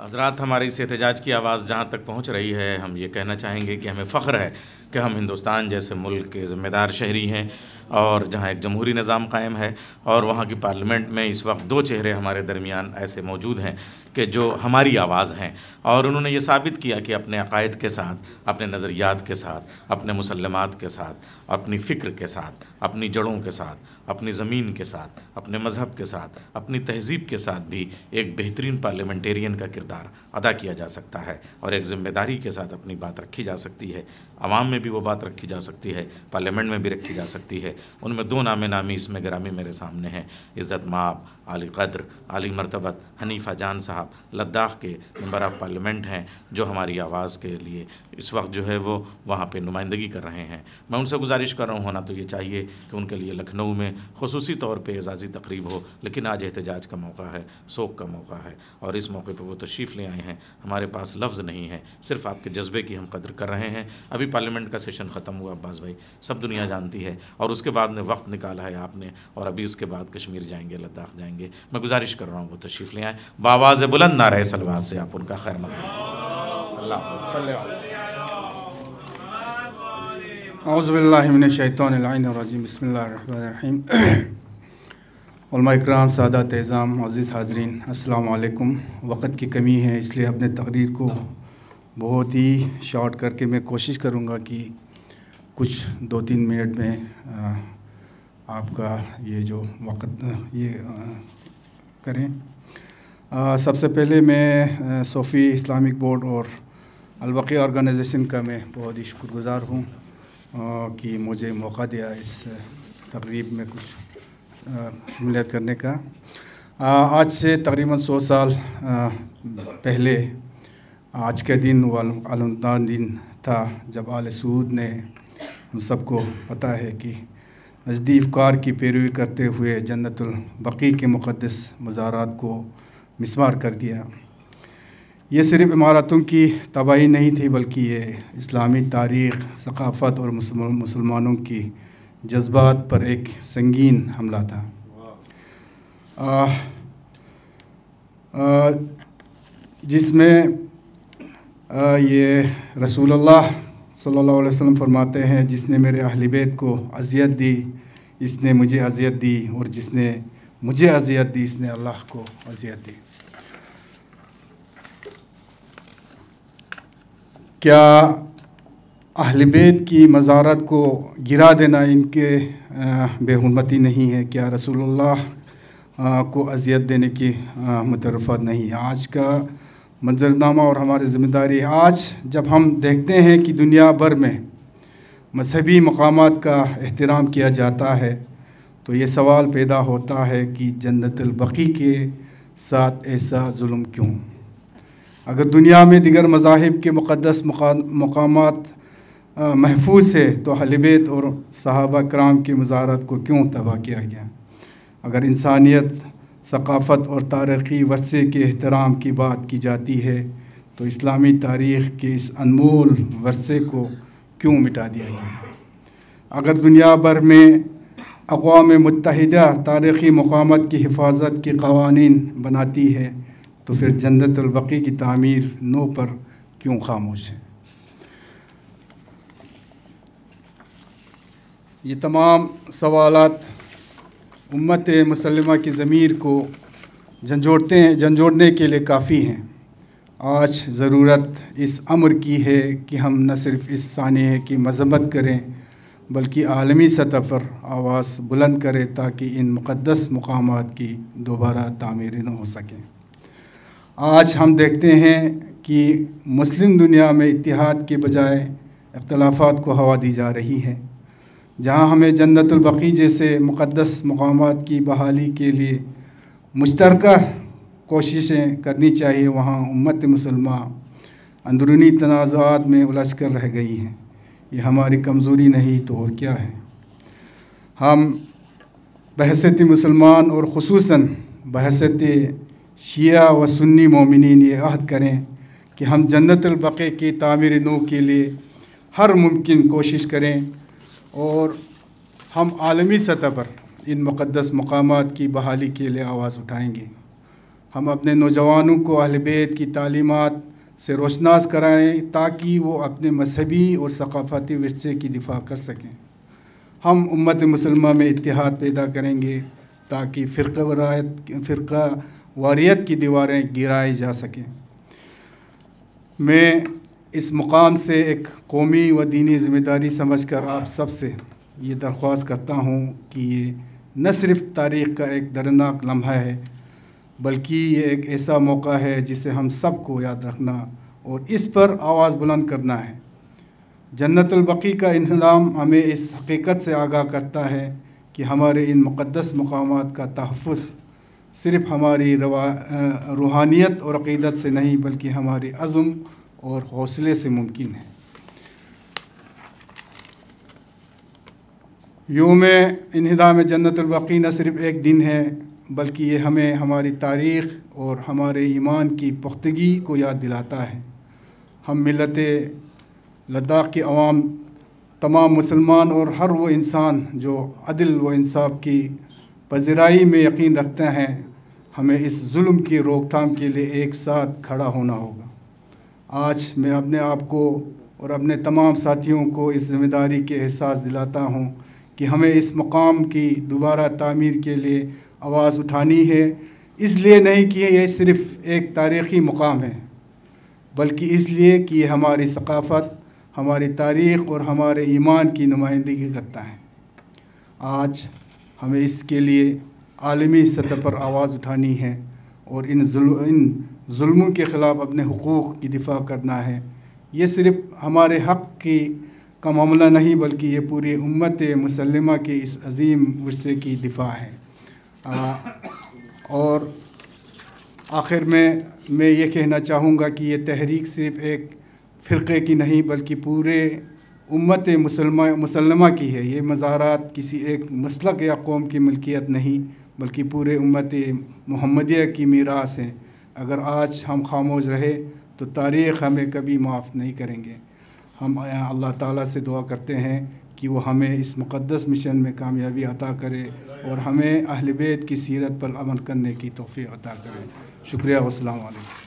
حضرات، ہماری اس احتجاج کی آواز جہاں تک پہنچ رہی ہے، ہم یہ کہنا چاہیں گے کہ ہمیں فخر ہے کہ ہم ہندوستان جیسے ملک کے ذمہ دار شہری ہیں، اور جہاں ایک جمہوری نظام قائم ہے، اور وہاں کی پارلیمنٹ میں اس وقت دو چہرے ہمارے درمیان ایسے موجود ہیں کہ جو ہماری آواز ہیں، اور انہوں نے یہ ثابت کیا کہ اپنے عقائد کے ساتھ، اپنے نظریات کے ساتھ، اپنے مسلمات کے ساتھ، اپنی فکر کے ساتھ، اپنی جڑوں کے ساتھ، اپنی زمین کے ساتھ، اپنے مذہب کے ساتھ، اپنی تہذیب کے ساتھ بھی ایک بہترین پارلیمنٹیرین کا کردار ادا کیا جا سکتا ہے، اور ایک ذمہ داری کے ساتھ اپنی بات رکھی جا سکتی ہے۔ عوام میں بھی وہ بات رکھی جا سکتی ہے، پارلیمنٹ میں بھی رکھی جا سکتی ہے۔ ان میں دو نام نامی اس میں گرامی میرے سامنے ہیں، عزت مآب، عالی قدر، عالی مرتبت حنیفہ جان صاحب لداخ کے ممبر آف پارلیمنٹ ہیں، جو ہماری آواز کے لیے اس وقت جو ہے وہ وہاں پہ نمائندگی کر رہے ہیں۔ میں ان سے گزارش کر رہا ہوں، ہونا تو یہ چاہیے کہ ان کے لیے لکھنؤ میں خصوصی طور پہ اعزازی تقریب ہو، لیکن آج احتجاج کا موقع ہے، سوگ کا موقع ہے، اور اس موقع پہ وہ تشریف لے آئے ہیں۔ ہمارے پاس لفظ نہیں ہے، صرف آپ کے جذبے کی ہم قدر کر رہے ہیں۔ ابھی پارلیمنٹ کا سیشن ختم ہوا عباس بھائی، سب دنیا جانتی ہے، اور اس کے بعد میں وقت نکالا ہے آپ نے، اور ابھی اس کے بعد کشمیر جائیں گے، لداخ جائیں گے۔ میں گزارش کر رہا ہوں وہ تشریف لے آئیں، بآواز بلند نعرہ صلوات سے آپ ان کا خیر مقدم۔ اللہ اعوذ باللہ من الشیطان اللعین الرجیم، بسم اللہ الرحمن الرحیم۔ علماء اکرام، سادات اعظام، عزیز حاضرین، السلام علیکم۔ وقت کی کمی ہے، اس لیے اپنے تقریر کو بہت ہی شارٹ کر کے میں کوشش کروں گا کہ کچھ 2-3 منٹ میں آپ کا یہ جو وقت یہ کریں۔ سب سے پہلے میں صوفی اسلامک بورڈ اور البقیہ آرگنائزیشن کا میں بہت ہی شکر گزار ہوں کہ مجھے موقع دیا اس تقریب میں کچھ شمولیت کرنے کا۔ آج سے تقریباً 100 سال پہلے آج کے دن وہ علمدان دن تھا، جب آل سعود نے، ہم سب کو پتہ ہے کہ نجدی افکار کی پیروی کرتے ہوئے جنت البقیع کے مقدس مزارات کو مسمار کر دیا۔ یہ صرف عمارتوں کی تباہی نہیں تھی، بلکہ یہ اسلامی تاریخ، ثقافت اور مسلمانوں کی جذبات پر ایک سنگین حملہ تھا۔ جس میں یہ رسول اللہ صلی اللہ علیہ وسلم فرماتے ہیں، جس نے میرے اہل بیت کو اذیت دی، اس نے مجھے اذیت دی، اور جس نے مجھے اذیت دی، اس نے اللہ کو اذیت دی۔ کیا اہل بیت کی مزارات کو گرا دینا ان کے بے حرمتی نہیں ہے؟ کیا رسول اللہ کو اذیت دینے کی مترفعت نہیں ہے؟ آج کا منظرنامہ اور ہماری ذمہ داری، آج جب ہم دیکھتے ہیں کہ دنیا بھر میں مذہبی مقامات کا احترام کیا جاتا ہے، تو یہ سوال پیدا ہوتا ہے کہ جنت البقیع کے ساتھ ایسا ظلم کیوں؟ اگر دنیا میں دیگر مذاہب کے مقدس مقامات محفوظ ہے، تو اہل بیت اور صحابہ کرام کی مزارات کو کیوں تباہ کیا گیا؟ اگر انسانیت، ثقافت اور تاریخی ورثے کے احترام کی بات کی جاتی ہے، تو اسلامی تاریخ کے اس انمول ورثے کو کیوں مٹا دیا گیا؟ اگر دنیا بھر میں اقوام متحدہ تاریخی مقامات کی حفاظت کے قوانین بناتی ہے، تو پھر جنت البقیع کی تعمیر نو پر کیوں خاموش ہے؟ یہ تمام سوالات امت مسلمہ کی ضمیر کو جھنجھوڑنے کے لیے کافی ہیں۔ آج ضرورت اس امر کی ہے کہ ہم نہ صرف اس سانحے کی مذمت کریں، بلکہ عالمی سطح پر آواز بلند کریں، تاکہ ان مقدس مقامات کی دوبارہ تعمیر نہ ہو سکے۔ آج ہم دیکھتے ہیں کہ مسلم دنیا میں اتحاد کے بجائے اختلافات کو ہوا دی جا رہی ہے۔ جہاں ہمیں جنت البقیع جیسے مقدس مقامات کی بحالی کے لیے مشترکہ کوششیں کرنی چاہیے، وہاں امت مسلمہ اندرونی تنازعات میں الجھ کر رہ گئی ہیں۔ یہ ہماری کمزوری نہیں تو اور کیا ہے؟ ہم بحیثیت مسلمان اور خصوصاً بحیثیت شیعہ و سنی مومنین یہ عہد کریں کہ ہم جنت البقیع کی تعمیر نو کے لیے ہر ممکن کوشش کریں، اور ہم عالمی سطح پر ان مقدس مقامات کی بحالی کے لیے آواز اٹھائیں گے۔ ہم اپنے نوجوانوں کو اہل بیت کی تعلیمات سے روشناس کرائیں تاکہ وہ اپنے مذہبی اور ثقافتی ورثے کی دفاع کر سکیں۔ ہم امت مسلمہ میں اتحاد پیدا کریں گے تاکہ فرقہ واریت کی دیواریں گرائی جا سکیں۔ میں اس مقام سے ایک قومی و دینی ذمہ داری سمجھ کر آپ سب سے یہ درخواست کرتا ہوں کہ یہ نہ صرف تاریخ کا ایک دردناک لمحہ ہے بلکہ یہ ایک ایسا موقع ہے جسے ہم سب کو یاد رکھنا اور اس پر آواز بلند کرنا ہے۔ جنت البقیع کا انہدام ہمیں اس حقیقت سے آگاہ کرتا ہے کہ ہمارے ان مقدس مقامات کا تحفظ صرف ہماری روحانیت اور عقیدت سے نہیں بلکہ ہماری عزم اور حوصلے سے ممکن ہے۔ یوم انہدام جنت البقیع نہ صرف ایک دن ہے بلکہ یہ ہمیں ہماری تاریخ اور ہمارے ایمان کی پختگی کو یاد دلاتا ہے۔ ہم ملت لداخ کی عوام، تمام مسلمان اور ہر وہ انسان جو عدل و انصاف کی پذیرائی میں یقین رکھتے ہیں، ہمیں اس ظلم کی روک تھام کے لیے ایک ساتھ کھڑا ہونا ہوگا۔ آج میں اپنے آپ کو اور اپنے تمام ساتھیوں کو اس ذمہ داری کے احساس دلاتا ہوں کہ ہمیں اس مقام کی دوبارہ تعمیر کے لیے آواز اٹھانی ہے، اس لیے نہیں کہ یہ صرف ایک تاریخی مقام ہے بلکہ اس لیے کہ یہ ہماری ثقافت، ہماری تاریخ اور ہمارے ایمان کی نمائندگی کرتا ہے۔ آج ہمیں اس کے لیے عالمی سطح پر آواز اٹھانی ہے اور ان ظلموں کے خلاف اپنے حقوق کی دفاع کرنا ہے۔ یہ صرف ہمارے حق کا معاملہ نہیں بلکہ یہ پوری امت مسلمہ کے اس عظیم ورثے کی دفاع ہے۔ اور آخر میں یہ کہنا چاہوں گا کہ یہ تحریک صرف ایک فرقے کی نہیں بلکہ پورے امت مسلمہ کی ہے۔ یہ مظاہرات کسی ایک مسلک یا قوم کی ملکیت نہیں بلکہ پورے امت محمدیہ کی میراث ہے۔ اگر آج ہم خاموش رہے تو تاریخ ہمیں کبھی معاف نہیں کریں گے۔ ہم اللہ تعالیٰ سے دعا کرتے ہیں کہ وہ ہمیں اس مقدس مشن میں کامیابی عطا کرے اور ہمیں اہل بیت کی سیرت پر عمل کرنے کی توفیق عطا کرے۔ شکریہ والسلام علیکم۔